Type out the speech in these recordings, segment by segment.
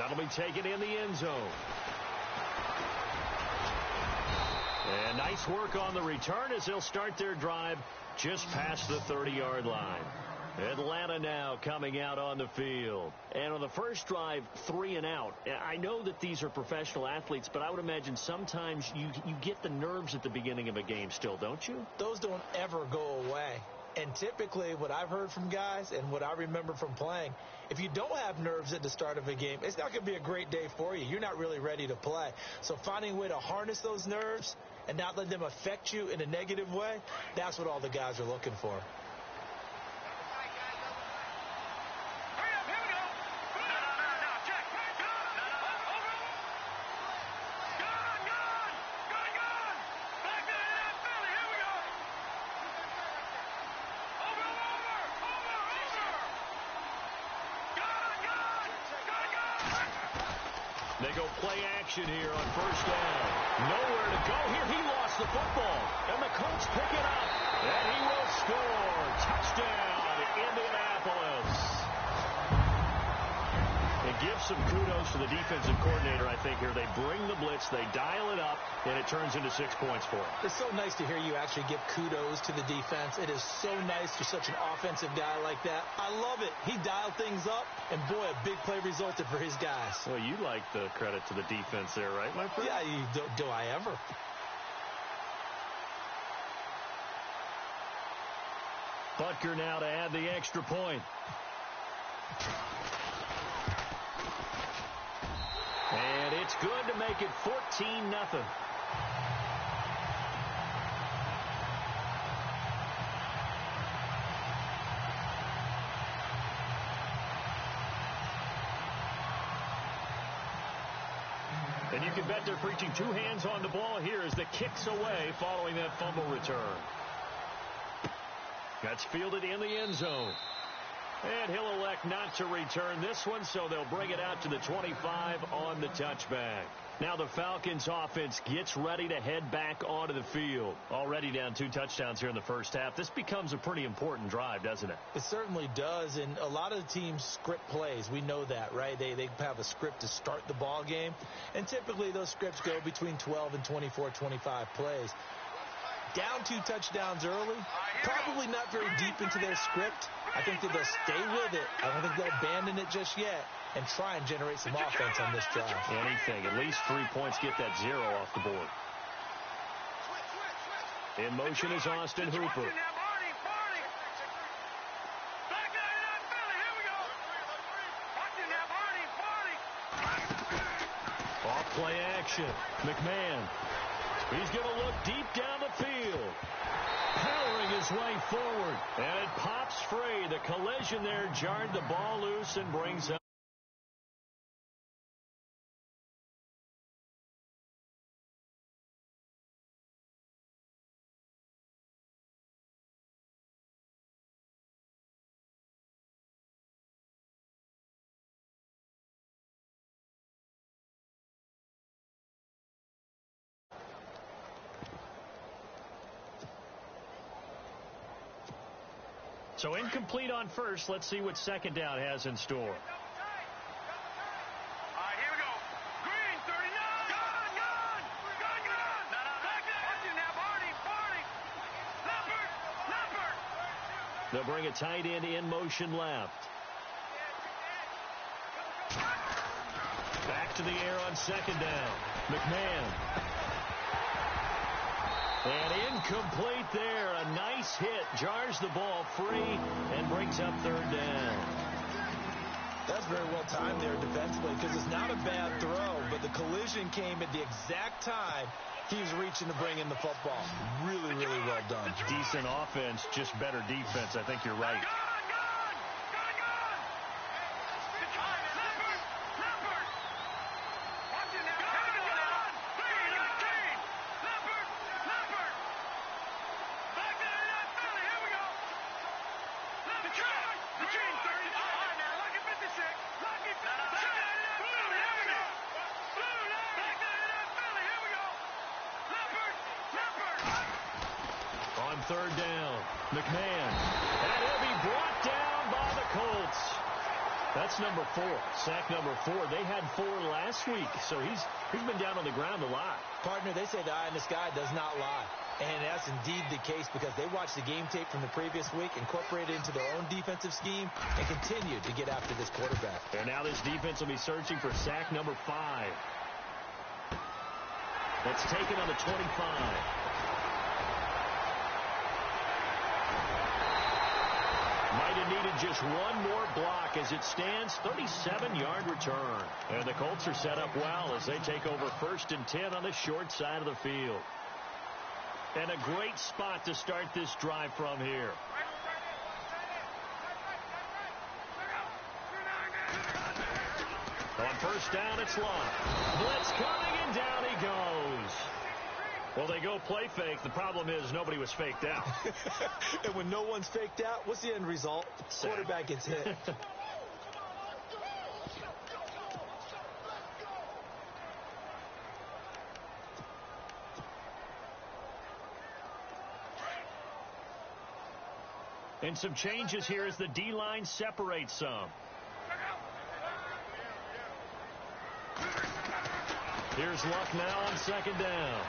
That'll be taken in the end zone. And nice work on the return as they'll start their drive just past the 30-yard line. Atlanta now coming out on the field. And on the first drive, 3 and out. I know that these are professional athletes, but I would imagine sometimes you get the nerves at the beginning of a game still, don't you? Those don't ever go away. And typically what I've heard from guys and what I remember from playing, if you don't have nerves at the start of a game, it's not going to be a great day for you. You're not really ready to play. So finding a way to harness those nerves and not let them affect you in a negative way, that's what all the guys are looking for. They go play action here on first down. Nowhere to go here. He lost the football. And the Colts pick it up. And he will score. Touchdown, Indianapolis. It gives some kudos to the defensive coordinator, I think, here. They bring the blitz, they dial it up, and it turns into 6 points for them. It's so nice to hear you actually give kudos to the defense. It is so nice you're such an offensive guy like that. I love it. He dialed things up, and boy, a big play resulted for his guys. Well, you like the credit to the defense there, right, my friend? Yeah, do I ever? Butker now to add the extra point. And it's good to make it 14-0. And you can bet they're preaching 2 hands on the ball here as the kick's away following that fumble return. That's fielded in the end zone. And he'll elect not to return this one, so they'll bring it out to the 25 on the touchback. Now the Falcons offense gets ready to head back onto the field. Already down 2 touchdowns here in the first half. This becomes a pretty important drive, doesn't it? It certainly does, and a lot of the teams script plays. We know that, right? They have a script to start the ball game, and typically those scripts go between 12 and 24, 25 plays. Down 2 touchdowns early, probably not very deep into their script. I think that they'll stay with it. I don't think they'll abandon it just yet and try and generate some offense on this drive. Anything. At least 3 points, get that 0 off the board. In motion is Austin Hooper. Off play action. McMahon. He's going to look deep down the field. Powering his way forward. And it pops free. The collision there jarred the ball loose and brings up. So incomplete on first. Let's see what second down has in store. All right, here we go. Green, 39. Gun. Back there. Watching now, Barney. Leopard. They'll bring a tight end in motion left. Back to the air on second down. McMahon. And incomplete there. A nice hit. Jars the ball free and brings up third down. That's very well timed there defensively because it's not a bad throw, but the collision came at the exact time he was reaching to bring in the football. Really, really well done. Decent offense, just better defense. I think you're right. Third down. McMahon. And he'll be brought down by the Colts. That's That's number 4. Sack number 4. They had 4 last week, so he's been down on the ground a lot. Partner, they say the eye in the sky does not lie. And that's indeed the case because they watched the game tape from the previous week, incorporated it into their own defensive scheme, and continued to get after this quarterback. And now this defense will be searching for sack number 5. That's taken on the 25. Might have needed just one more block as it stands, 37-yard return. And the Colts are set up well as they take over 1st and 10 on the short side of the field. And a great spot to start this drive from here. On 1st down, it's Locke. Blitz coming, and down he goes. Well, they go play fake. The problem is nobody was faked out. And when no one's faked out, what's the end result? Quarterback gets hit. And some changes here as the D-line separates some. Here's Luck now on 2nd down.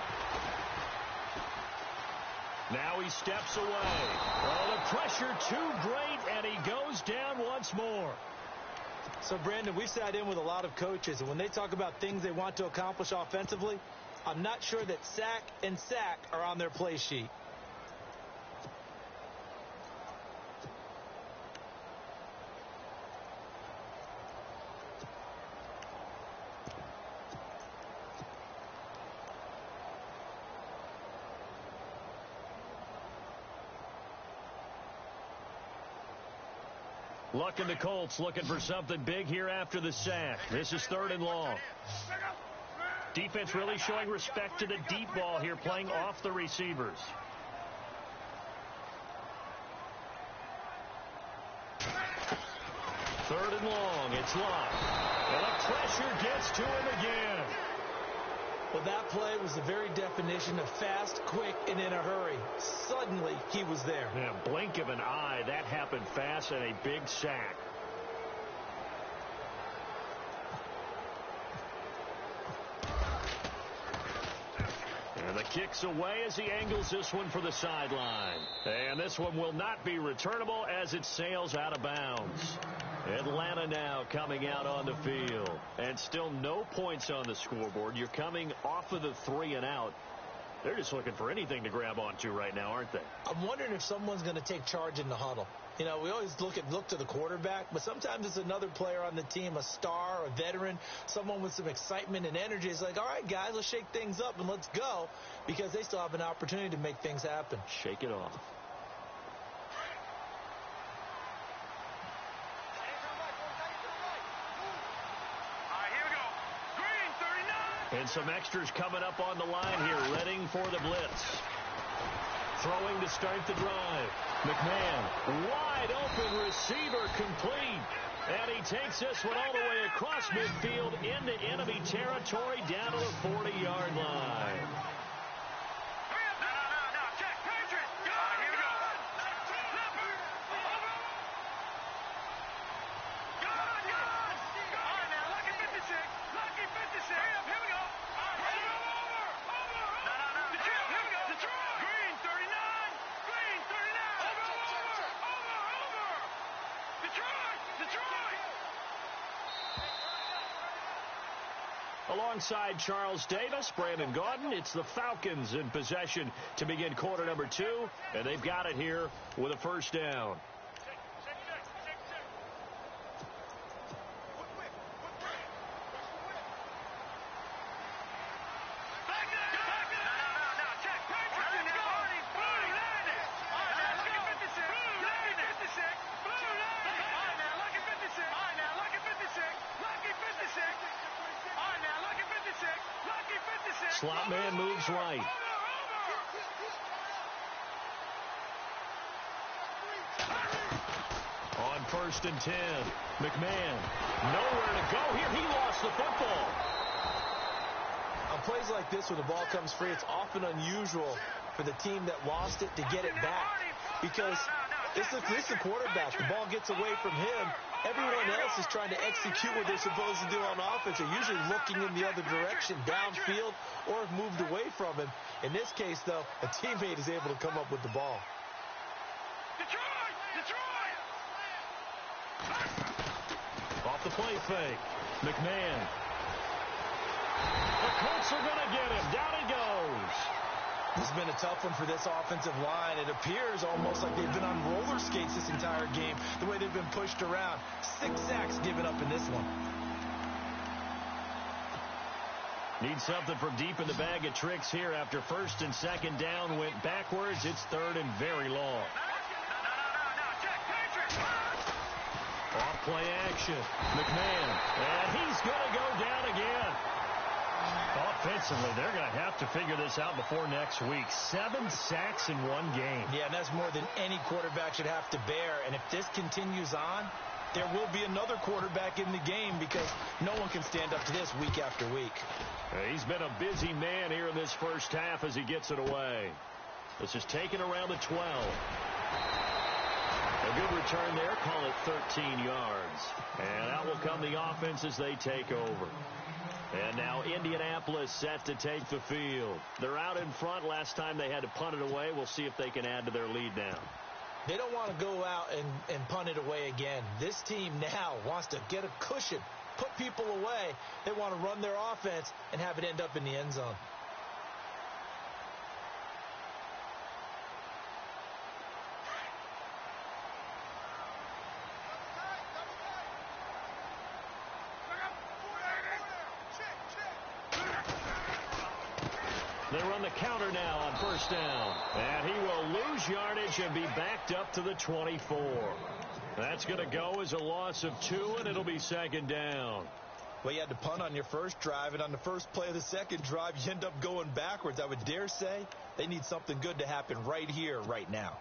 Now he steps away. Oh, the pressure too great, and he goes down once more. So, Brandon, we've sat in with a lot of coaches, and when they talk about things they want to accomplish offensively, I'm not sure that sack and sack are on their play sheet. Luck and the Colts looking for something big here after the sack. This is 3rd and long. Defense really showing respect to the deep ball here, playing off the receivers. Third and long, it's Luck. And the pressure gets to him again. Well, that play was the very definition of fast, quick, and in a hurry. Suddenly, he was there. Yeah, blink of an eye, that happened fast, and a big sack. And the kick's away as he angles this one for the sideline. And this one will not be returnable as it sails out of bounds. Atlanta now coming out on the field. And still no points on the scoreboard. You're coming off of the 3 and out. They're just looking for anything to grab onto right now, aren't they? I'm wondering if someone's going to take charge in the huddle. You know, we always look to the quarterback, but sometimes it's another player on the team, a star, a veteran, someone with some excitement and energy. It's like, all right, guys, let's shake things up and let's go, because they still have an opportunity to make things happen. Shake it off. And some extras coming up on the line here, readying for the blitz. Throwing to start the drive. McMahon, wide open receiver, complete. And he takes this one all the way across midfield into enemy territory down to the 40-yard line. Alongside Charles Davis, Brandon Gaudin, it's the Falcons in possession to begin quarter number 2, and they've got it here with a 1st down. Slot man moves right. On 1st and 10, McMahon nowhere to go here. He lost the football. On plays like this, when the ball comes free, it's often unusual for the team that lost it to get it back, because This is the quarterback. The ball gets away from him. Everyone else is trying to execute what they're supposed to do on offense. They're usually looking in the other direction, downfield, or have moved away from him. In this case, though, a teammate is able to come up with the ball. Detroit! Off the play fake. McMahon. The Colts are going to get him. Down he goes. This has been a tough one for this offensive line. It appears almost like they've been on roller skates this entire game, the way they've been pushed around. 6 sacks given up in this one. Need something from deep in the bag of tricks here after first and second down went backwards. It's third and very long. Off play action. McMahon. And he's going to go down again. Offensively, they're going to have to figure this out before next week. 7 sacks in one game. Yeah, and that's more than any quarterback should have to bear. And if this continues on, there will be another quarterback in the game because no one can stand up to this week after week. He's been a busy man here in this first half as he gets it away. This is taken around the 12. A good return there. Call it 13 yards. And out will come the offense as they take over. And now Indianapolis set to take the field. They're out in front. Last time they had to punt it away. We'll see if they can add to their lead now. They don't want to go out and punt it away again. This team now wants to get a cushion, put people away. They want to run their offense and have it end up in the end zone. They run the counter now on first down. And he will lose yardage and be backed up to the 24. That's going to go as a loss of 2, and it'll be second down. Well, you had to punt on your first drive, and on the first play of the second drive, you end up going backwards. I would dare say they need something good to happen right here, right now.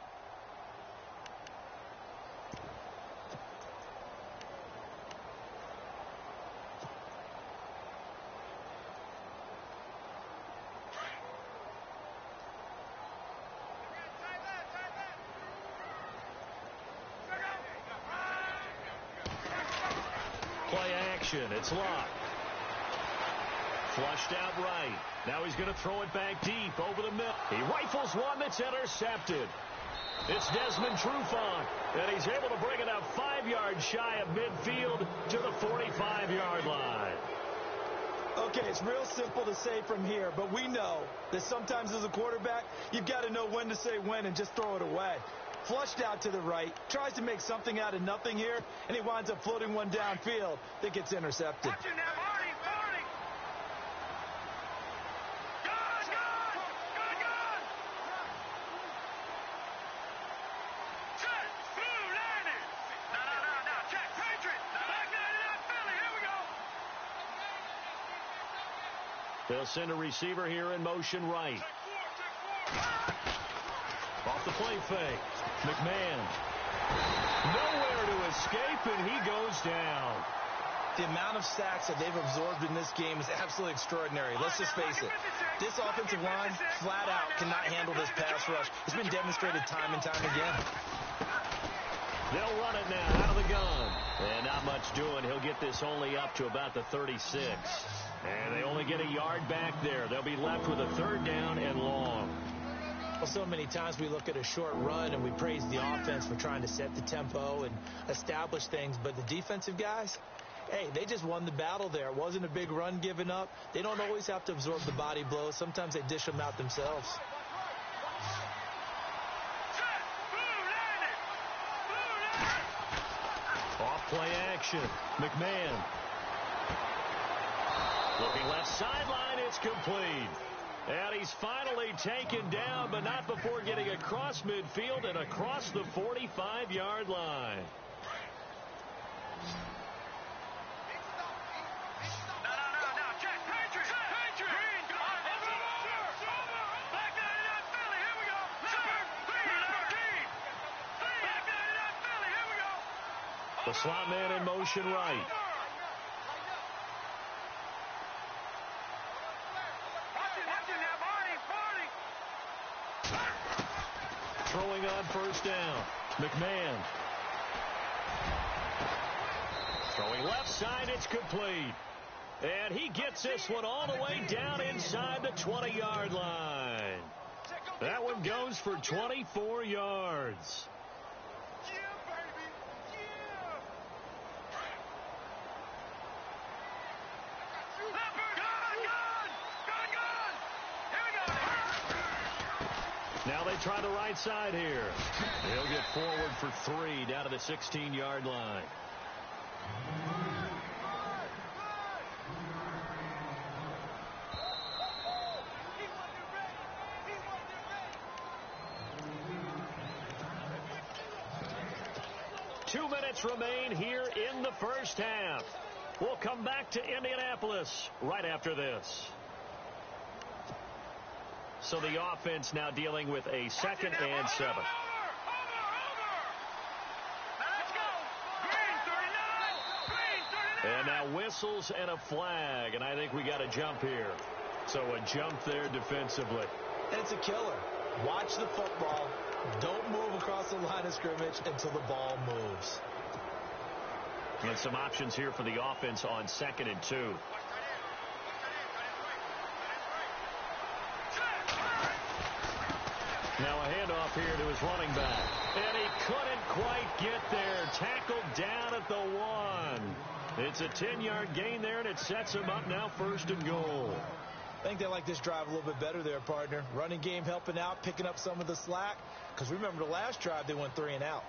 It's locked. Flushed out right. Now he's going to throw it back deep over the middle. He rifles one that's intercepted. It's Desmond Trufant, and he's able to bring it out 5 yards shy of midfield to the 45-yard line. Okay, it's real simple to say from here, but we know that sometimes as a quarterback, you've got to know when to say when and just throw it away. Flushed out to the right, tries to make something out of nothing here, and he winds up floating one downfield that gets intercepted. Watch it now, Marty! Gun! Set! Boom! Landed! No. Check! Patriot! Back 99 Philly! Here we go! They'll send a receiver here in motion right. Check 4! Off the play fake. McMahon. Nowhere to escape, and he goes down. The amount of sacks that they've absorbed in this game is absolutely extraordinary. Let's just face it. This offensive line, flat out, cannot handle this pass rush. It's been demonstrated time and time again. They'll run it now out of the gun. And not much doing. He'll get this only up to about the 36. And they only get a yard back there. They'll be left with a third down and long. Well, so many times we look at a short run and we praise the offense for trying to set the tempo and establish things. But the defensive guys, hey, they just won the battle there. It wasn't a big run given up. They don't always have to absorb the body blows. Sometimes they dish them out themselves. Off play action. McMahon. Looking left sideline. It's complete. And he's finally taken down, but not before getting across midfield and across the 45-yard line. No. Check. Patriot. Green. Back 99 Philly. Here we go. Number 13. Back 99 Philly. Here we go. The slot man in motion right. Throwing on first down. McMahon. Throwing left side, it's complete. And he gets this one all the way down inside the 20-yard line. That one goes for 24 yards. Yeah, baby. Yeah. Leopard, gun. Here we go. Now they try the right side here. He'll get forward for 3 down to the 16-yard line. Two minutes remain here in the first half. We'll come back to Indianapolis right after this. So the offense now dealing with a 2nd and 7. Over. Now let's go. Green 39. And now whistles and a flag, and I think we got a jump here. So a jump there defensively. And it's a killer. Watch the football. Don't move across the line of scrimmage until the ball moves. And some options here for the offense on 2nd and 2. Now a handoff here to his running back. And he couldn't quite get there. Tackled down at the 1. It's a 10-yard gain there, and it sets him up now 1st and goal. I think they like this drive a little bit better there, partner. Running game helping out, picking up some of the slack. Because remember, the last drive, they went 3 and out.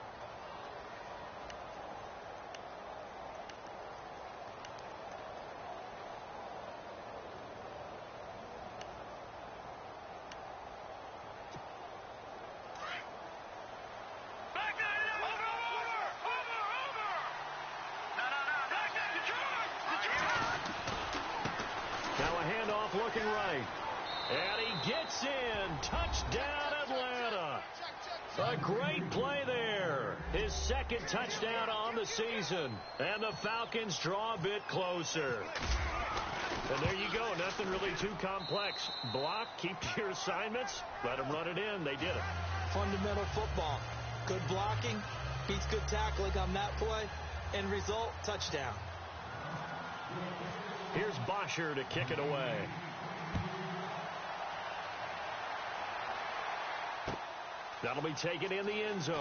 Looking right. And he gets in. Touchdown, Atlanta. A great play there. His 2nd touchdown on the season. And the Falcons draw a bit closer. And there you go. Nothing really too complex. Block, keep to your assignments, let them run it in. They did it. Fundamental football. Good blocking beats good tackling on that play. End result, touchdown. Here's Bosher to kick it away. That'll be taken in the end zone.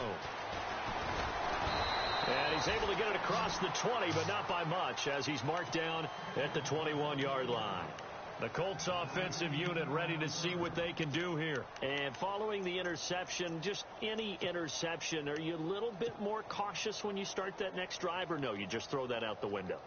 And he's able to get it across the 20, but not by much, as he's marked down at the 21-yard line. The Colts offensive unit ready to see what they can do here. And following the interception, just any interception, are you a little bit more cautious when you start that next drive, or no, you just throw that out the window?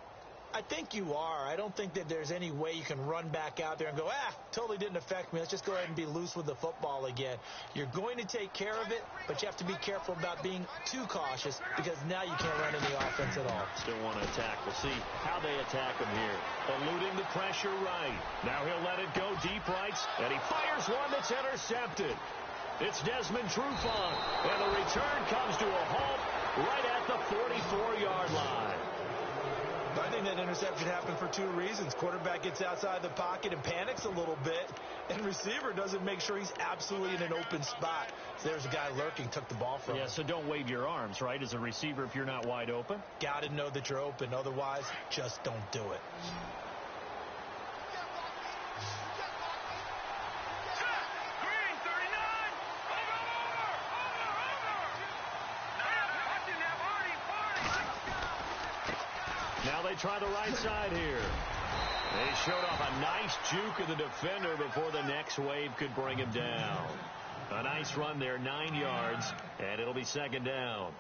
I think you are. I don't think that there's any way you can run back out there and go, totally didn't affect me. Let's just go ahead and be loose with the football again. You're going to take care of it, but you have to be careful about being too cautious because now you can't run any offense at all. Still want to attack. We'll see how they attack him here. Eluding the pressure right. Now he'll let it go deep right, and he fires one that's intercepted. It's Desmond Trufant, and the return comes to a halt right at the 44-yard line. I think that interception happened for 2 reasons. Quarterback gets outside the pocket and panics a little bit, and receiver doesn't make sure he's absolutely in an open spot. So there's a guy lurking, took the ball from him. Yeah, so don't wave your arms, right, as a receiver if you're not wide open? Got to know that you're open. Otherwise, just don't do it. Green 39. Now they try the right side here. They showed off a nice juke of the defender before the next wave could bring him down. A nice run there, 9 yards, and it'll be 2nd down.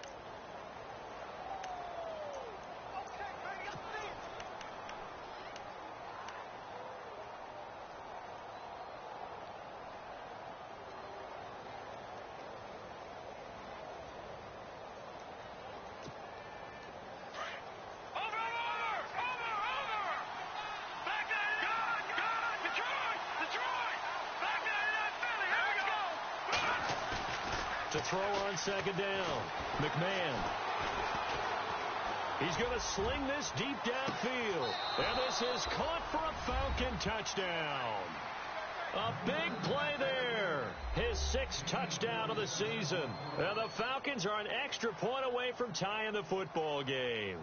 To throw on 2nd down, McMahon. He's going to sling this deep downfield. And this is caught for a Falcon touchdown. A big play there. His 6th touchdown of the season. And the Falcons are an extra point away from tying the football game.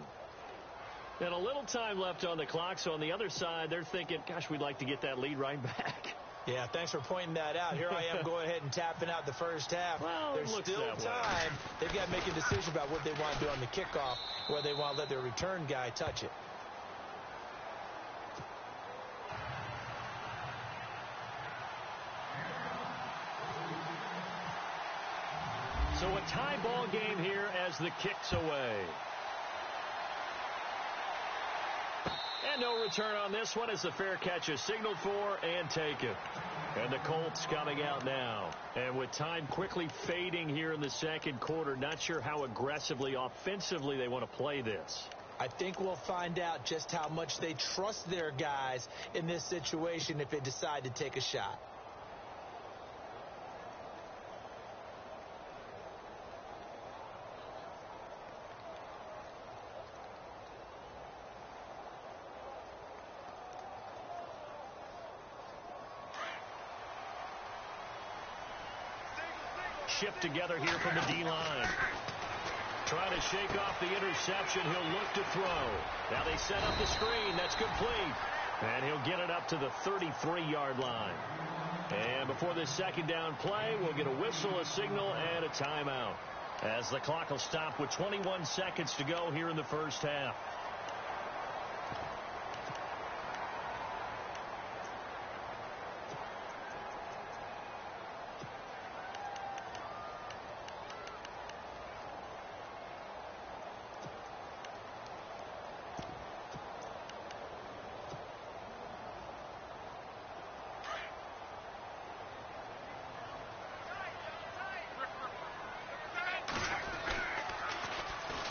And a little time left on the clock, so on the other side, they're thinking, gosh, we'd like to get that lead right back. Yeah, thanks for pointing that out. Here I am going ahead and tapping out the first half. Well, there's still time. They've got to make a decision about what they want to do on the kickoff, whether they want to let their return guy touch it. So a tie ball game here as the kick's away. And no return on this one as the fair catch is signaled for and taken. And the Colts coming out now. And with time quickly fading here in the second quarter, not sure how aggressively, offensively they want to play this. I think we'll find out just how much they trust their guys in this situation if they decide to take a shot. Shift together here from the D-line. Trying to shake off the interception. He'll look to throw. Now they set up the screen. That's complete. And he'll get it up to the 33-yard line. And before this second down play, we'll get a whistle, a signal, and a timeout. As the clock will stop with 21 seconds to go here in the first half.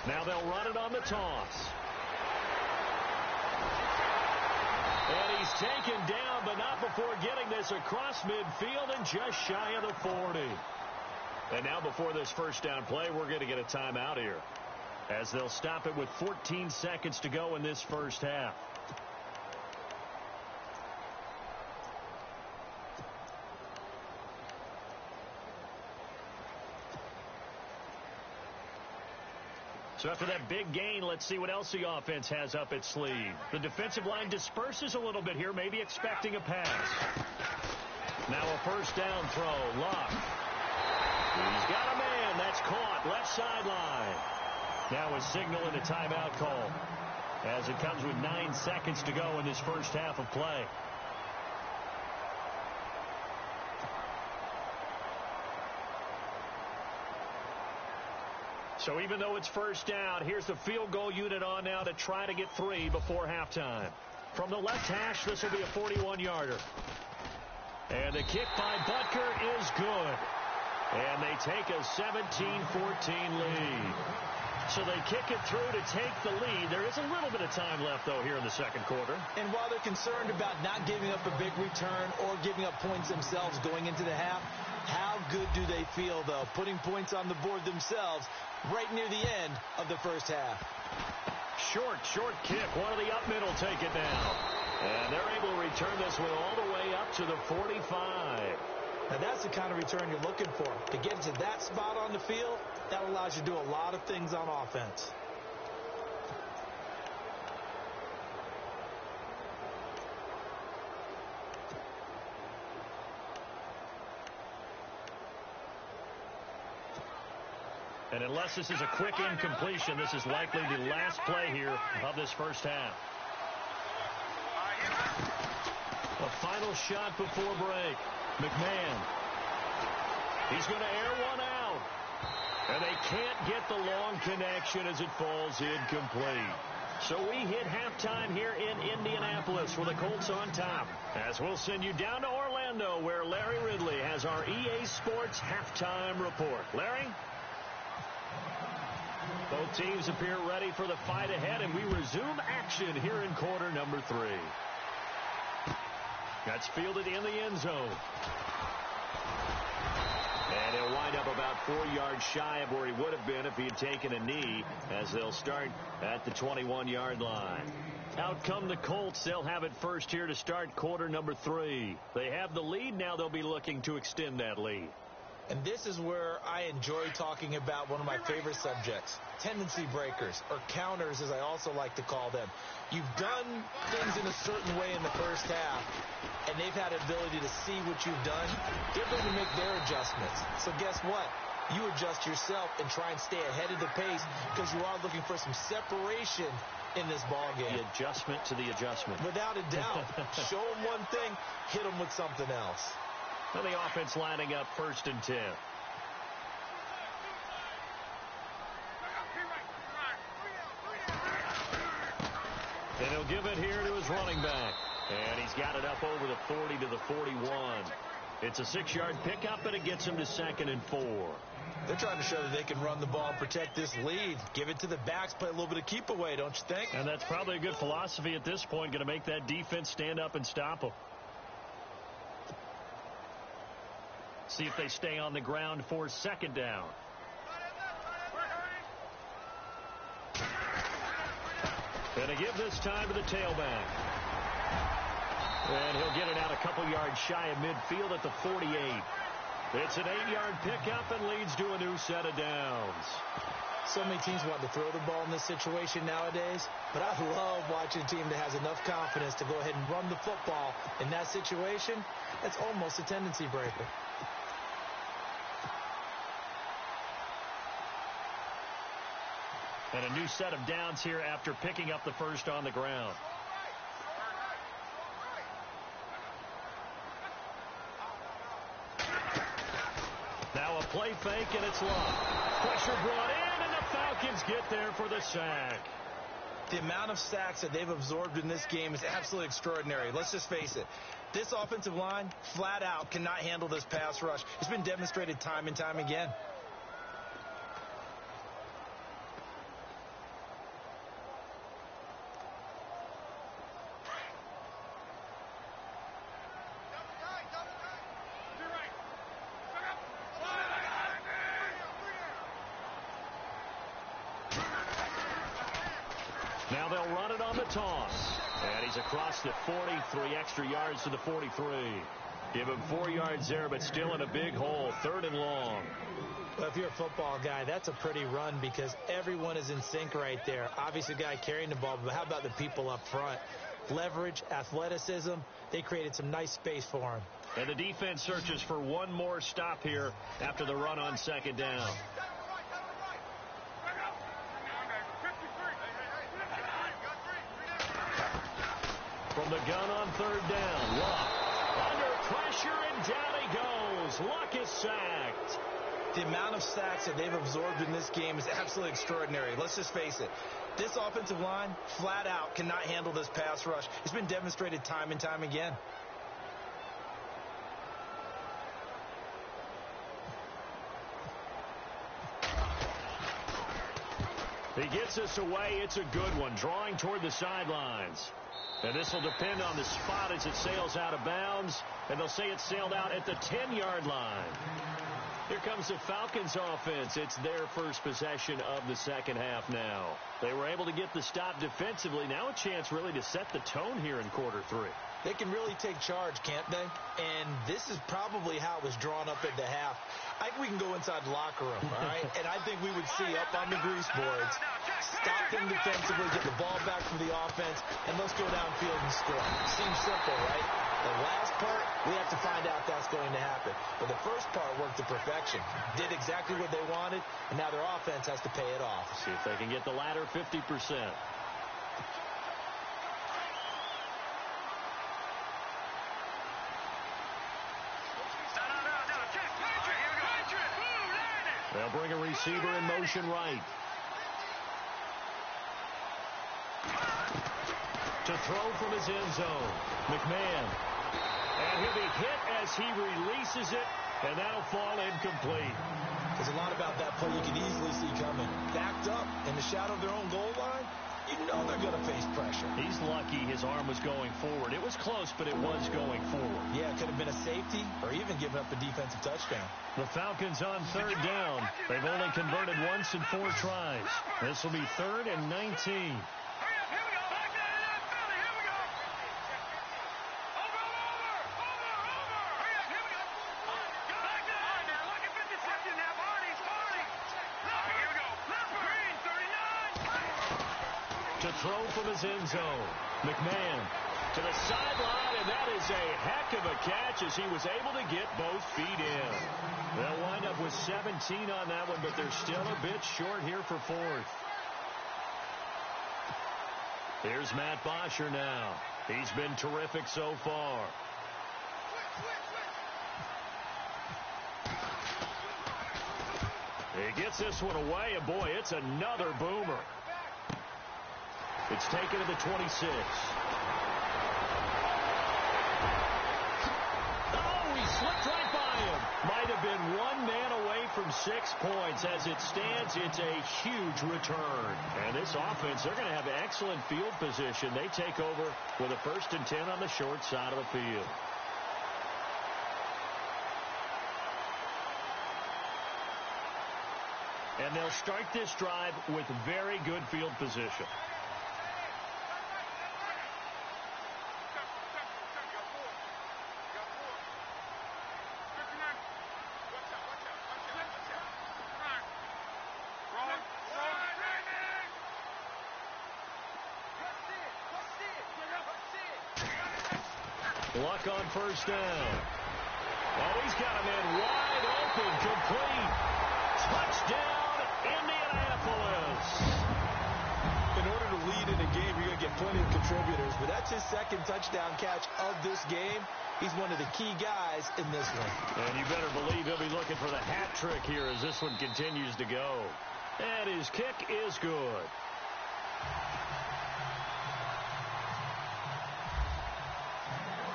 Now they'll run it on the toss. And he's taken down, but not before getting this across midfield and just shy of the 40. And now before this first down play, we're going to get a timeout here, as they'll stop it with 14 seconds to go in this first half. So after that big gain, let's see what else the offense has up its sleeve. The defensive line disperses a little bit here, maybe expecting a pass. Now a first down throw. Luck. He's got a man. That's caught. Left sideline. Now a signal and a timeout call, as it comes with 9 seconds to go in this first half of play. So even though it's first down, here's the field goal unit on now to try to get 3 before halftime. From the left hash, this will be a 41-yarder. And the kick by Butker is good. And they take a 17-14 lead. So they kick it through to take the lead. There is a little bit of time left, though, here in the second quarter. And while they're concerned about not giving up a big return or giving up points themselves going into the half, how good do they feel, though, putting points on the board themselves right near the end of the first half? Short kick. One of the up middle take it now. And they're able to return this one all the way up to the 45. Now, that's the kind of return you're looking for. To get to that spot on the field, that allows you to do a lot of things on offense. And unless this is a quick incompletion, this is likely the last play here of this first half. A final shot before break. McMahon. He's going to air one out. And they can't get the long connection as it falls incomplete. So we hit halftime here in Indianapolis with the Colts on top. As we'll send you down to Orlando, where Larry Ridley has our EA Sports halftime report. Larry? Both teams appear ready for the fight ahead, and we resume action here in quarter number 3. That's fielded in the end zone. And he'll He'll wind up about 4 yards shy of where he would have been if he had taken a knee, as they'll start at the 21-yard line. Out come the Colts. They'll have it first here to start quarter number 3. They have the lead. Now they'll be looking to extend that lead. And this is where I enjoy talking about one of my favorite subjects, tendency breakers, or counters as I also like to call them. You've done things in a certain way in the first half, and they've had an ability to see what you've done. They're going to make their adjustments. So guess what? You adjust yourself and try and stay ahead of the pace because you are looking for some separation in this ball game. The adjustment to the adjustment. Without a doubt. Show them one thing, hit them with something else. And the offense lining up 1st and 10. And he'll give it here to his running back. And he's got it up over the 40 to the 41. It's a 6-yard pickup, and it gets him to 2nd and 4. They're trying to show that they can run the ball and protect this lead. Give it to the backs, play a little bit of keep away, don't you think? And that's probably a good philosophy at this point, going to make that defense stand up and stop them. See if they stay on the ground for 2nd down. And a give this time to the tailback. And he'll get it out a couple yards shy of midfield at the 48. It's an 8-yard pickup and leads to a new set of downs. So many teams want to throw the ball in this situation nowadays, but I love watching a team that has enough confidence to go ahead and run the football in that situation. That's almost a tendency breaker. And a new set of downs here after picking up the first on the ground. Now a play fake, and it's locked. Pressure brought in, and the Falcons get there for the sack. The amount of sacks that they've absorbed in this game is absolutely extraordinary. Let's just face it. This offensive line, flat out, cannot handle this pass rush. It's been demonstrated time and time again. Now they'll run it on the toss. And he's across the 40, 3 extra yards to the 43. Give him 4 yards there, but still in a big hole, 3rd and long. Well, if you're a football guy, that's a pretty run because everyone is in sync right there. Obviously, the guy carrying the ball, but how about the people up front? Leverage, athleticism, they created some nice space for him. And the defense searches for one more stop here after the run on 2nd down. From the gun on 3rd down, Luck under pressure, and down he goes. Luck is sacked. The amount of sacks that they've absorbed in this game is absolutely extraordinary. Let's just face it. This offensive line, flat out, cannot handle this pass rush. It's been demonstrated time and time again. He gets this away. It's a good one, drawing toward the sidelines. And this will depend on the spot as it sails out of bounds. And they'll say it sailed out at the 10-yard line. Here comes the Falcons offense. It's their first possession of the second half now. They were able to get the stop defensively. Now a chance really to set the tone here in quarter 3. They can really take charge, can't they? And this is probably how it was drawn up at the half. I think we can go inside the locker room, all right? And I think we would see up on the grease boards, stop them defensively, get the ball back from the offense, and let's go downfield and score. Seems simple, right? The last part, we have to find out that's going to happen. But the first part worked to perfection. Did exactly what they wanted, and now their offense has to pay it off. See if they can get the latter 50%. They'll bring a receiver in motion right. To throw from his end zone. McMahon. And he'll be hit as he releases it, and that'll fall incomplete. There's a lot about that play you can easily see coming. Backed up in the shadow of their own goal line, you know they're going to face pressure. He's lucky his arm was going forward. It was close, but it was going forward. Yeah, it could have been a safety or even given up a defensive touchdown. The Falcons on third down. They've only converted once in 4 tries. This will be 3rd and 19. To throw from his end zone. McMahon to the sideline, and that is a heck of a catch as he was able to get both feet in. They'll wind up with 17 on that one, but they're still a bit short here for 4th. Here's Matt Bosher now. He's been terrific so far. He gets this one away, and boy, it's another boomer. It's taken to the 26. Oh, he slipped right by him. Might have been 1 man away from 6 points. As it stands, it's a huge return. And this offense, they're going to have excellent field position. They take over with a 1st and 10 on the short side of the field. And they'll start this drive with very good field position. Luck on 1st down. Oh, he's got him in wide open, complete. Touchdown, Indianapolis. In order to lead in a game, you're going to get plenty of contributors, but that's his 2nd touchdown catch of this game. He's one of the key guys in this one. And you better believe he'll be looking for the hat trick here as this one continues to go. And his kick is good.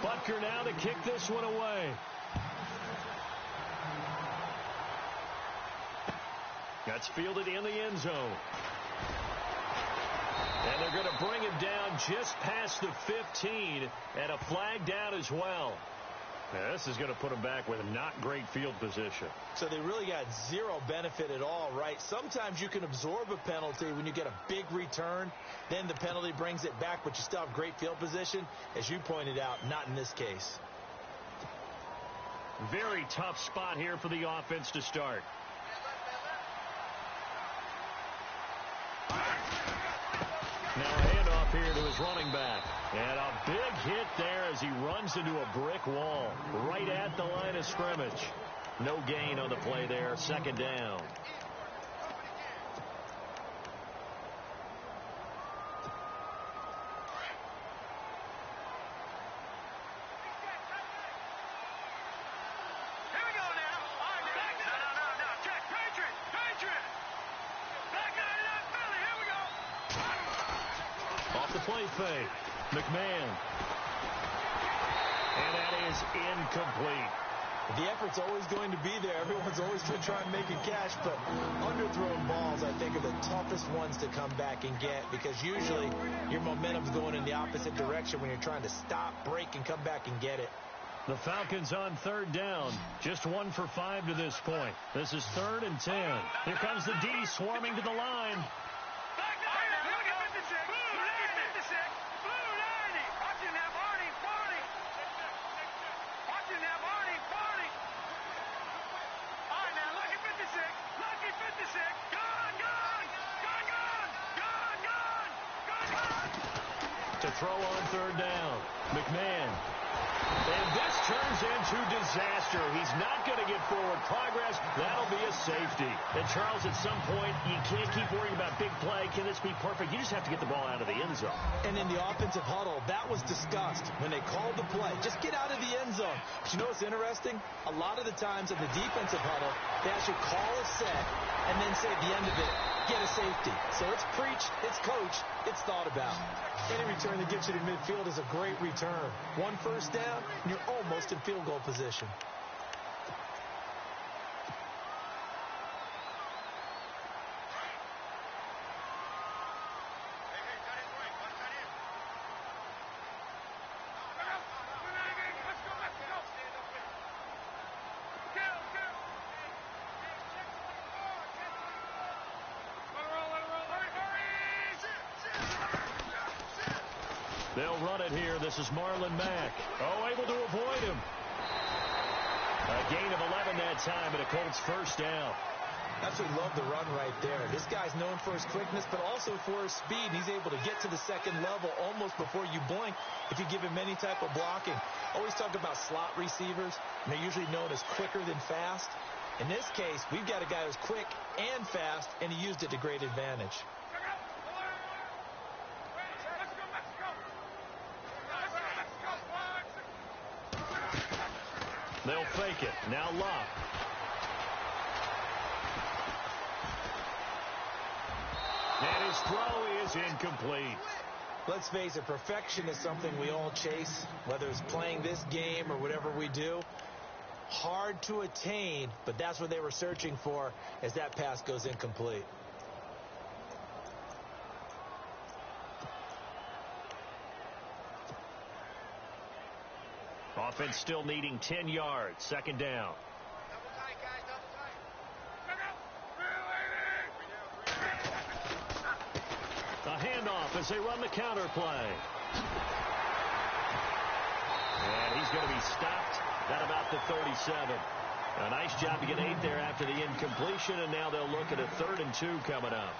Butker now to kick this one away. That's fielded in the end zone. And they're going to bring him down just past the 15, and a flag down as well. Now, this is going to put him back with not great field position. So they really got zero benefit at all, right? Sometimes you can absorb a penalty when you get a big return. Then the penalty brings it back, but you still have great field position. As you pointed out, not in this case. Very tough spot here for the offense to start. Now a handoff here to his running back. And a big hit there as he runs into a brick wall right at the line of scrimmage. No gain on the play there. 2nd down. Play fake. McMahon. And that is incomplete. The effort's always going to be there. Everyone's always going to try and make a catch, but underthrown balls, I think, are the toughest ones to come back and get because usually your momentum's going in the opposite direction when you're trying to stop, break, and come back and get it. The Falcons on 3rd down. Just 1 for 5 to this point. This is 3rd and 10. Here comes the D swarming to the line. To throw on 3rd down. McMahon. And this turns into disaster. He's not going to get forward progress. That'll be a safety. And Charles, at some point, you can't keep worrying about big play. Can this be perfect? You just have to get the ball out of the end zone. And in the offensive huddle, that was discussed when they called the play. Just get out of the end zone. But you know what's interesting? A lot of the times in the defensive huddle, they actually call a set and then say at the end of it, get a safety. So it's preached, it's coached, it's thought about. Any return that gets you to midfield is a great return. 1 first down, and you're almost in field goal position. They'll run it here. This is Marlon Mack. Oh, able to avoid him. A gain of 11 that time, and a Colts first down. Absolutely love the run right there. This guy's known for his quickness, but also for his speed. He's able to get to the second level almost before you blink if you give him any type of blocking. Always talk about slot receivers, and they're usually known as quicker than fast. In this case, we've got a guy who's quick and fast, and he used it to great advantage. They'll fake it. Now Locke. And his throw is incomplete. Let's face it, perfection is something we all chase, whether it's playing this game or whatever we do. Hard to attain, but that's what they were searching for as that pass goes incomplete. Offense still needing 10 yards. Second down. Double tight, guys, double tight. A handoff as they run the counter play. And he's going to be stopped at about the 37. A nice job to get 8 there after the incompletion, and now they'll look at a 3rd and 2 coming up.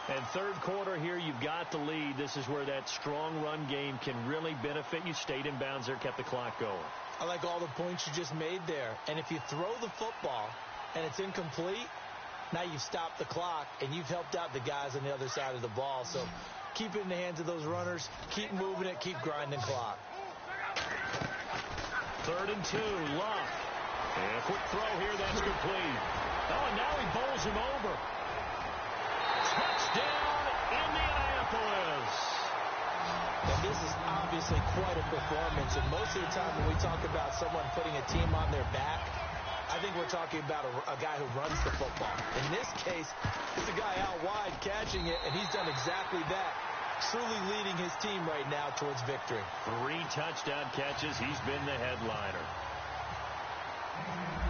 And third quarter here, you've got the lead. This is where that strong run game can really benefit you. Stayed in bounds there, kept the clock going. I like all the points you just made there. And if you throw the football and it's incomplete, now you've stopped the clock and you've helped out the guys on the other side of the ball. So keep it in the hands of those runners. Keep moving it. Keep grinding clock. 3rd and 2, Locke. And a quick throw here, that's complete. Oh, and now he bowls him over. Touchdown, Indianapolis. And this is obviously quite a performance. And most of the time when we talk about someone putting a team on their back, I think we're talking about a guy who runs the football. In this case, it's a guy out wide catching it, and he's done exactly that. Truly leading his team right now towards victory. 3 touchdown catches. He's been the headliner.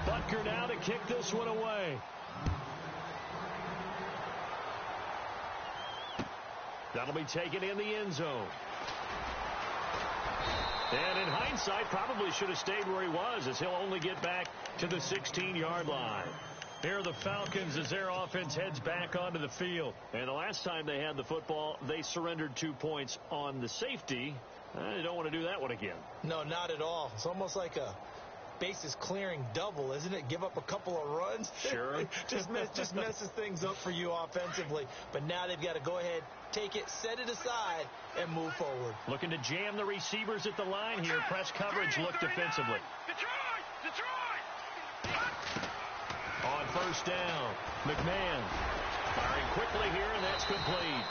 Butker now to kick this one away. That'll be taken in the end zone. And in hindsight, probably should have stayed where he was, as he'll only get back to the 16-yard line. Here are the Falcons as their offense heads back onto the field. And the last time they had the football, they surrendered 2 points on the safety. They don't want to do that one again. No, not at all. It's almost like a bases clearing double, isn't it? Give up a couple of runs. Sure. just messes things up for you offensively. But now they've got to go ahead, take it, set it aside, and move forward. Looking to jam the receivers at the line here. Press coverage look defensively. Detroit! On first down, McMahon firing quickly here, and that's complete.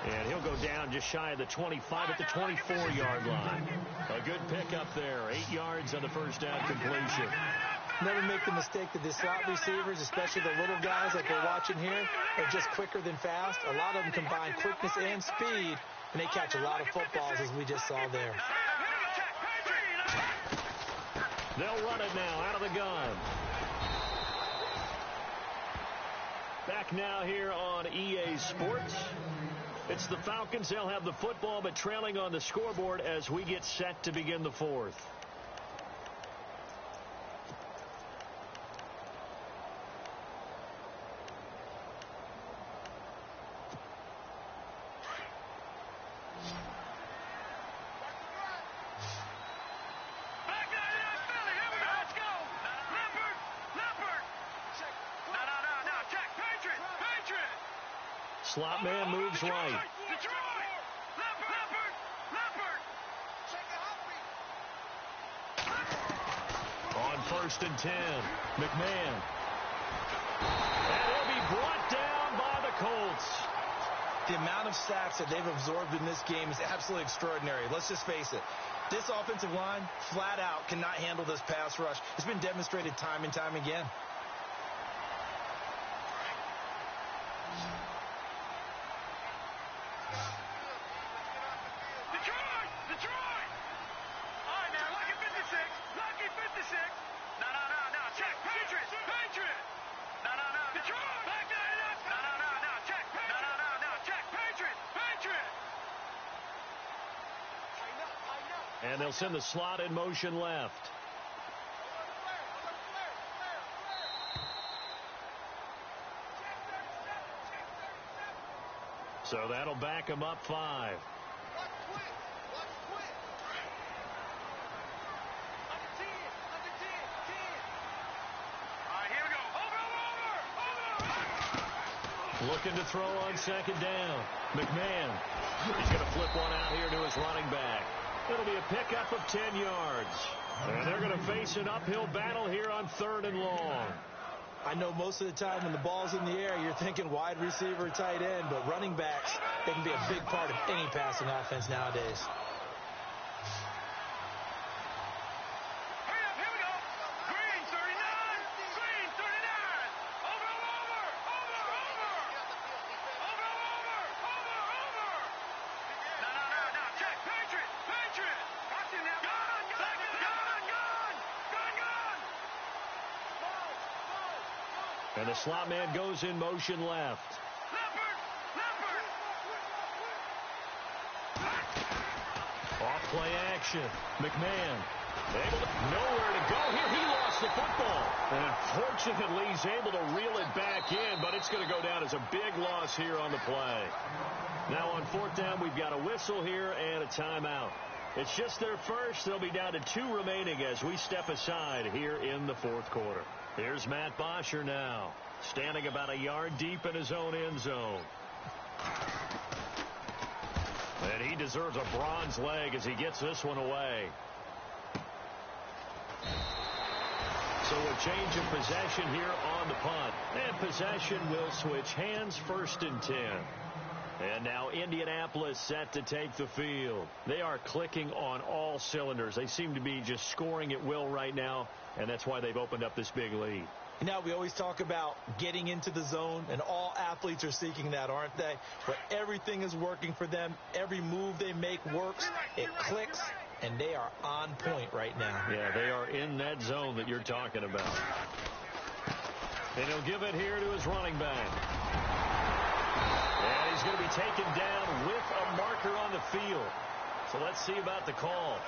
And he'll go down just shy of the 25 at the 24-yard line. A good pickup there. 8 yards on the first down completion. Never make the mistake that the slot receivers, especially the little guys like we're watching here, are just quicker than fast. A lot of them combine quickness and speed, and they catch a lot of footballs, as we just saw there. They'll run it now out of the gun. Back now here on EA Sports. It's the Falcons. They'll have the football, but trailing on the scoreboard as we get set to begin the fourth. Slot man moves right. On first and 10, McMahon. And he'll be brought down by the Colts. The amount of sacks that they've absorbed in this game is absolutely extraordinary. Let's just face it. This offensive line, flat out, cannot handle this pass rush. It's been demonstrated time and time again. And they'll send the slot in motion left. So that'll back him up 5. Looking to throw on second down. McMahon. He's going to flip one out here to his running back. It'll be a pickup of 10 yards. And they're going to face an uphill battle here on 3rd and long. I know most of the time when the ball's in the air, you're thinking wide receiver, tight end, but running backs, they can be a big part of any passing offense nowadays. And the slot man goes in motion left. Off play action. McMahon able to nowhere to go here. He lost the football. And unfortunately, he's able to reel it back in, but it's going to go down as a big loss here on the play. Now on 4th down, we've got a whistle here and a timeout. It's just their first. They'll be down to 2 remaining as we step aside here in the 4th quarter. Here's Matt Bosher now, standing about a yard deep in his own end zone. And he deserves a bronze leg as he gets this one away. So a change of possession here on the punt. And possession will switch hands, 1st and 10. And now Indianapolis set to take the field. They are clicking on all cylinders. They seem to be just scoring at will right now, and that's why they've opened up this big lead. Now, we always talk about getting into the zone, and all athletes are seeking that, aren't they? Where everything is working for them. Every move they make works. It clicks, and they are on point right now. Yeah, they are in that zone that you're talking about. And he'll give it here to his running back. And he's going to be taken down with a marker on the field. So let's see about the call.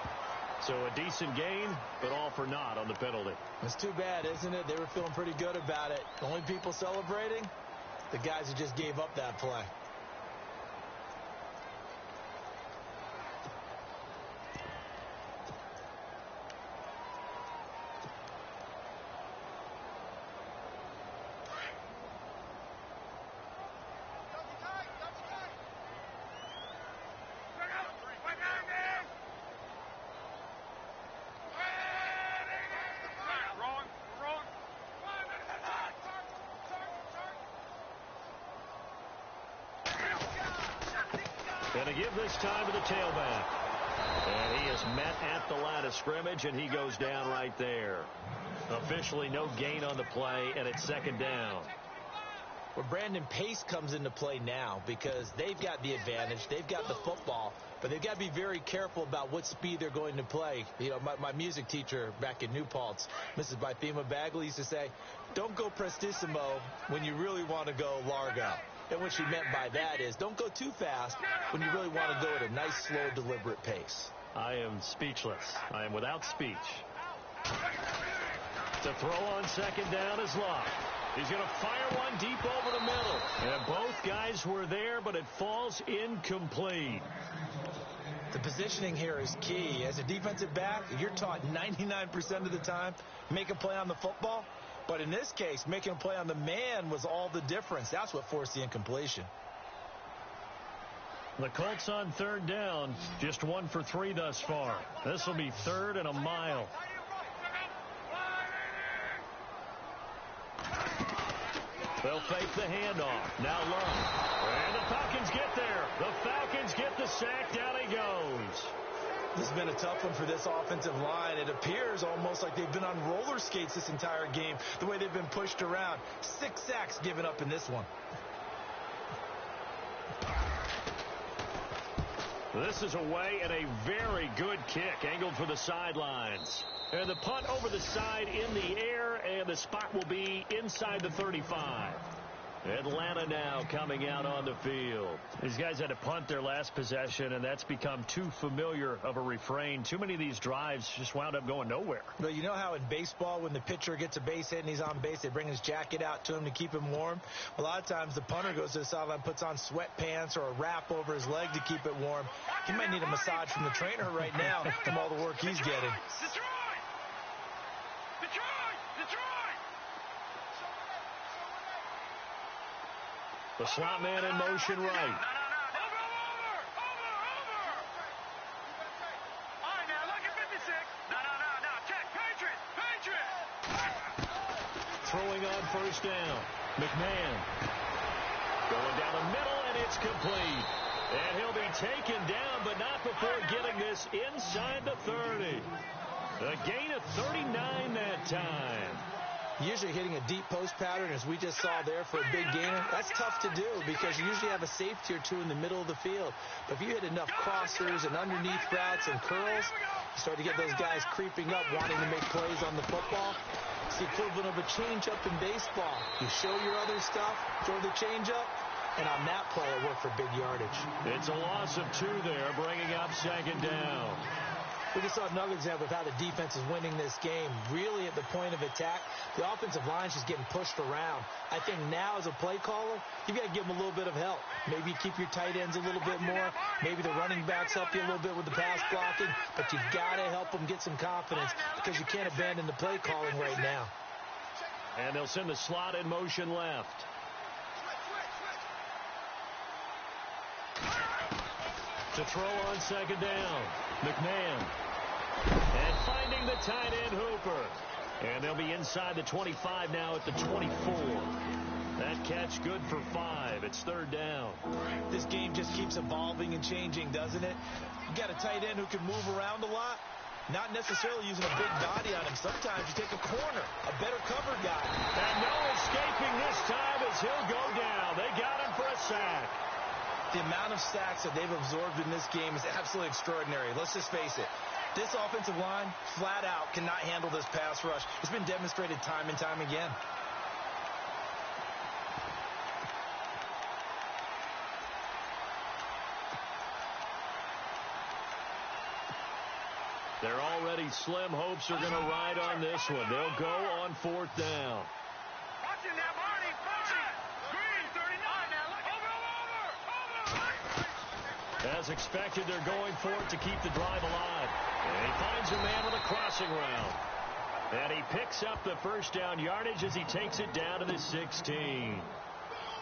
So a decent gain, but all for naught on the penalty. It's too bad, isn't it? They were feeling pretty good about it. The only people celebrating, the guys who just gave up that play. Going to give this time to the tailback. And he is met at the line of scrimmage, and he goes down right there. Officially no gain on the play, and it's 2nd down. Well, Brandon, pace comes into play now because they've got the advantage. They've got the football, but they've got to be very careful about what speed they're going to play. You know, my music teacher back in New Paltz, Mrs. Bythema Bagley, used to say, don't go prestissimo when you really want to go largo. And what she meant by that is don't go too fast when you really want to go at a nice, slow, deliberate pace. I am speechless. I am without speech. To throw on 2nd down is Locke. He's going to fire one deep over the middle. And both guys were there, but it falls incomplete. The positioning here is key. As a defensive back, you're taught 99% of the time, make a play on the football. But in this case, making a play on the man was all the difference. That's what forced the incompletion. The Colts on 3rd down, just 1 for 3 thus far. This will be 3rd and a mile. They'll fake the handoff. Now Love. And the Falcons get there. The Falcons get the sack. Down he goes. This has been a tough one for this offensive line. It appears almost like they've been on roller skates this entire game, the way they've been pushed around. 6 sacks given up in this one. This is away and a very good kick angled for the sidelines. And the punt over the side in the air, and the spot will be inside the 35. Atlanta now coming out on the field. These guys had to punt their last possession, and that's become too familiar of a refrain. Too many of these drives just wound up going nowhere. But you know how in baseball, when the pitcher gets a base hit and he's on base, they bring his jacket out to him to keep him warm? A lot of times the punter goes to the sideline, puts on sweatpants or a wrap over his leg to keep it warm. He might need a massage from the trainer right now from all the work he's getting. The slot man in motion right. Over. All right, now, look at 56. No. Check. Patriot. Throwing on first down. McMahon. Going down the middle, and it's complete. And he'll be taken down, but not before getting this inside the 30. A gain of 39 that time. Usually hitting a deep post pattern, as we just saw there for a big gainer, that's tough to do because you usually have a safety or two in the middle of the field. But if you hit enough crossers and underneath routes and curls, you start to get those guys creeping up, wanting to make plays on the football. It's the equivalent of a changeup in baseball. You show your other stuff, throw the changeup, and on that play, it worked for big yardage. It's a loss of 2 there, bringing up second down. We just saw another example of how the defense is winning this game. Really at the point of attack, the offensive line's just getting pushed around. I think now as a play caller, you've got to give them a little bit of help. Maybe keep your tight ends a little bit more. Maybe the running backs help you a little bit with the pass blocking. But you've got to help them get some confidence because you can't abandon the play calling right now. And they'll send the slot in motion left. To throw on second down. McMahon. And finding the tight end Hooper. And they'll be inside the 25 now at the 24. That catch good for 5. It's third down. This game just keeps evolving and changing, doesn't it? You got a tight end who can move around a lot. Not necessarily using a big body on him. Sometimes you take a corner, a better cover guy. And no escaping this time as he'll go down. They got him for a sack. The amount of sacks that they've absorbed in this game is absolutely extraordinary. Let's just face it. This offensive line, flat out, cannot handle this pass rush. It's been demonstrated time and time again. They're already slim hopes are going to ride on this one. They'll go on fourth down. Watch it now, Barney. Green, 39. Now, look. Over. As expected, they're going for it to keep the drive alive. And he finds a man with a crossing route. And he picks up the first down yardage as he takes it down to the 16.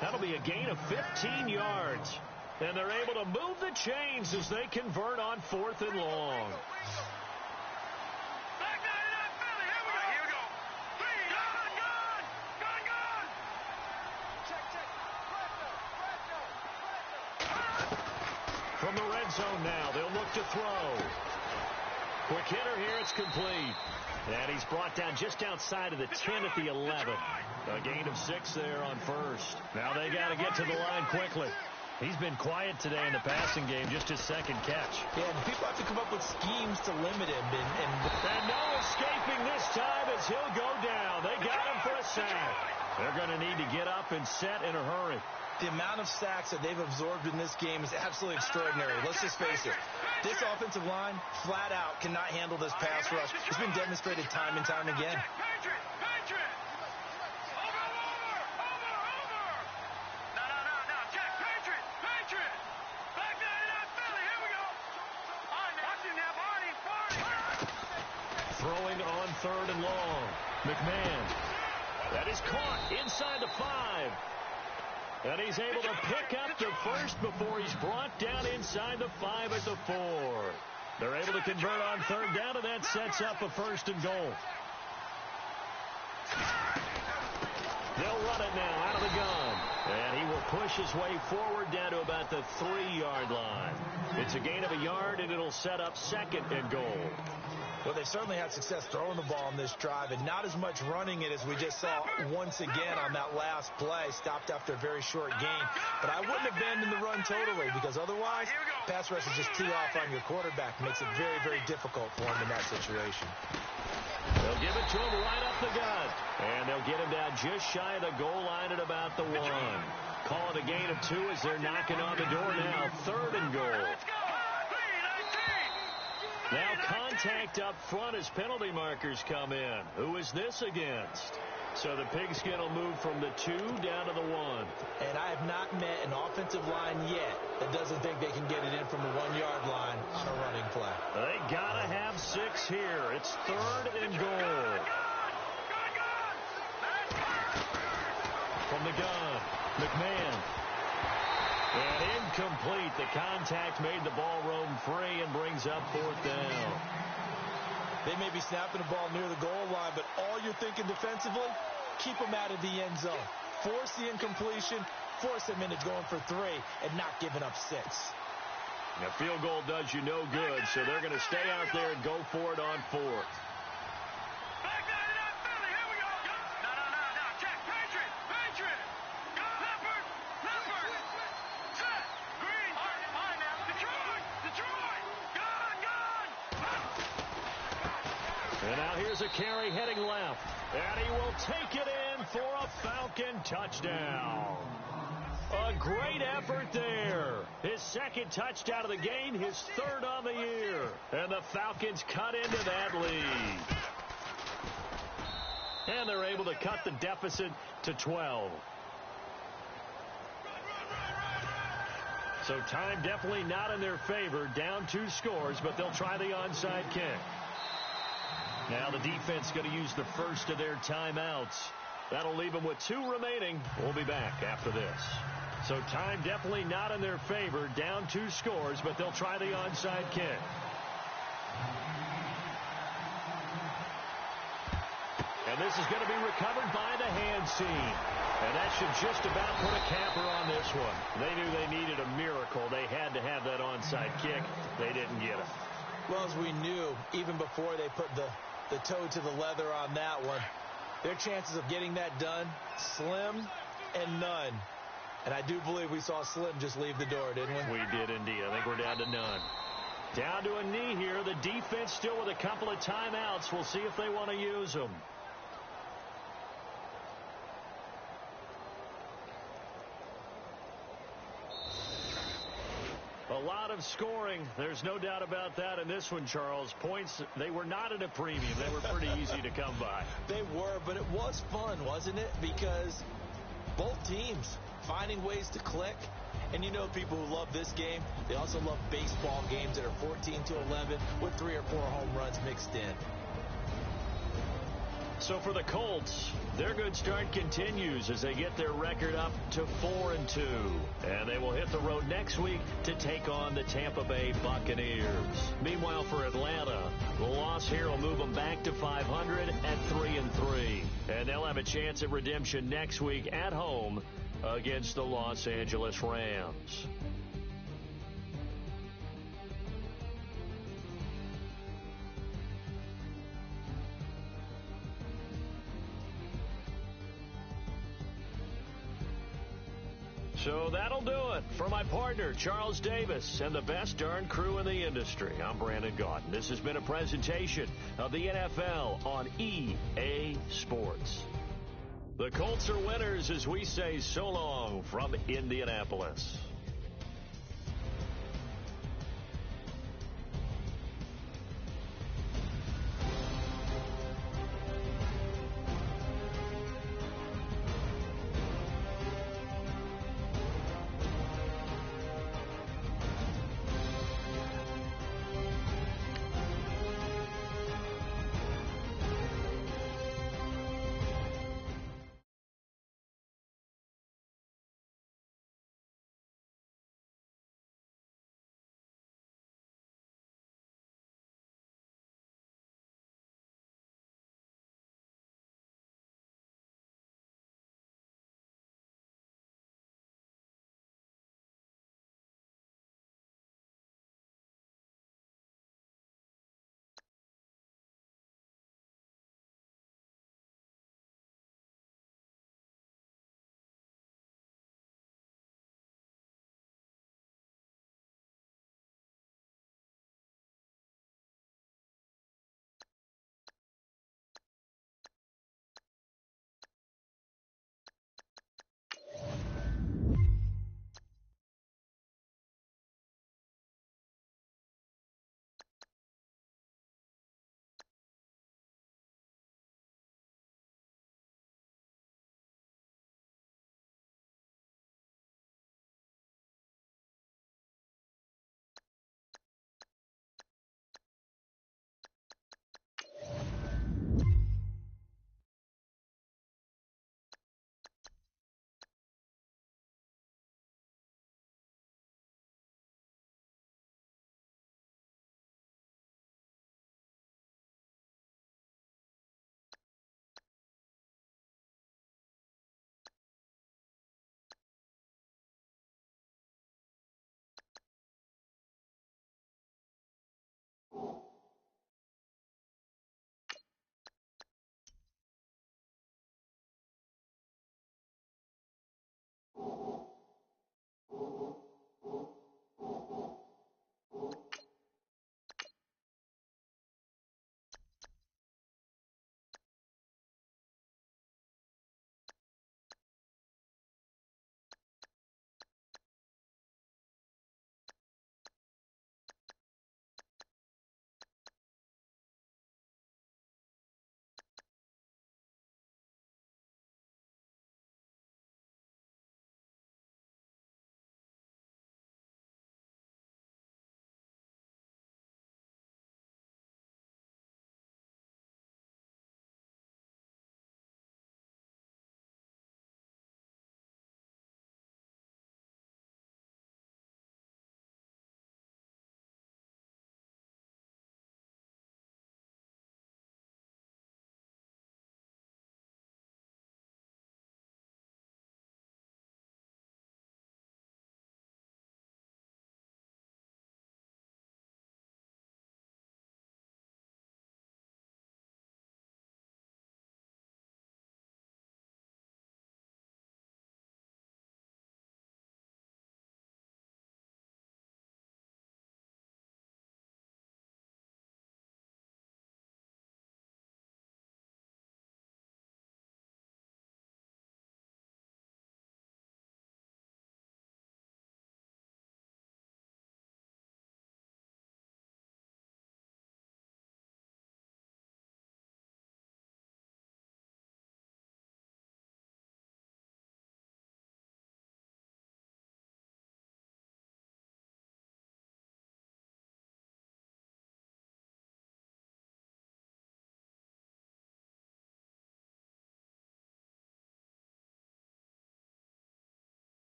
That'll be a gain of 15 yards. And they're able to move the chains as they convert on 4th and long. From the red zone now, they'll look to throw. Quick hitter here, it's complete. And he's brought down just outside of the 10 at the 11. A gain of 6 there on first. Now they got to get to the line quickly. He's been quiet today in the passing game, just his second catch. Yeah, and people have to come up with schemes to limit him. And no escaping this time as he'll go down. They got him for a sack. They're going to need to get up and set in a hurry. The amount of sacks that they've absorbed in this game is absolutely extraordinary. Let's just face it. This offensive line, flat out, cannot handle this pass rush. It's been demonstrated time and time again. Throwing on 3rd and long. McMahon. That is caught inside the 5. And he's able to pick up the first before he's brought down inside the 5 at the 4. They're able to convert on 3rd down, and that sets up a 1st and goal. They'll run it now out of the gun. And he will push his way forward down to about the 3-yard line. It's a gain of a yard, and it'll set up 2nd and goal. Well, they've certainly had success throwing the ball on this drive, and not as much running it as we just saw once again on that last play, stopped after a very short gain. But I wouldn't abandon the run totally, because otherwise, pass rush is just tee off on your quarterback. Makes it very, very difficult for him in that situation. They'll give it to him right up the gut, and they'll get him down just shy of the goal line at about the 1. Call it a gain of 2 as they're knocking on the door now. 3rd and goal. Now contact up front as penalty markers come in. Who is this against? So the Pigskin will move from the 2 down to the 1. And I have not met an offensive line yet that doesn't think they can get it in from the 1-yard line on a running play. They got to have 6 here. It's 3rd and goal. From the gun, McMahon. And incomplete. The contact made the ball roam free and brings up 4th down. They may be snapping the ball near the goal line, but all you're thinking defensively, keep them out of the end zone. Force the incompletion, force them into going for 3, and not giving up 6. A field goal does you no good, so they're going to stay out there and go for it on 4th. And now here's a carry heading left. And he will take it in for a Falcon touchdown. A great effort there. His 2nd touchdown of the game, his 3rd on the year. And the Falcons cut into that lead. And they're able to cut the deficit to 12. So time definitely not in their favor. Down 2 scores, but they'll try the onside kick. Now the defense going to use the first of their timeouts. That'll leave them with 2 remaining. We'll be back after this. So time definitely not in their favor. Down 2 scores, but they'll try the onside kick. And this is going to be recovered by the hands team. And that should just about put a capper on this one. They knew they needed a miracle. They had to have that onside kick. They didn't get it. Well, as we knew, even before they put the toe to the leather on that one, their chances of getting that done, slim and none. And I do believe we saw Slim just leave the door, didn't we? We did indeed. I think we're down to none. Down to a knee here. The defense still with a couple of timeouts. We'll see if they want to use them. A lot of scoring. There's no doubt about that in this one, Charles. Points, they were not at a premium. They were pretty easy to come by. They were, but it was fun, wasn't it? Because both teams finding ways to click. And you know people who love this game, they also love baseball games that are 14-11 with 3 or 4 home runs mixed in. So for the Colts, their good start continues as they get their record up to 4-2. And they will hit the road next week to take on the Tampa Bay Buccaneers. Meanwhile, for Atlanta, the loss here will move them back to 500 at 3-3. And they'll have a chance at redemption next week at home against the Los Angeles Rams. So that'll do it. For my partner, Charles Davis, and the best darn crew in the industry, I'm Brandon Gaudin. This has been a presentation of the NFL on EA Sports. The Colts are winners as we say so long from Indianapolis.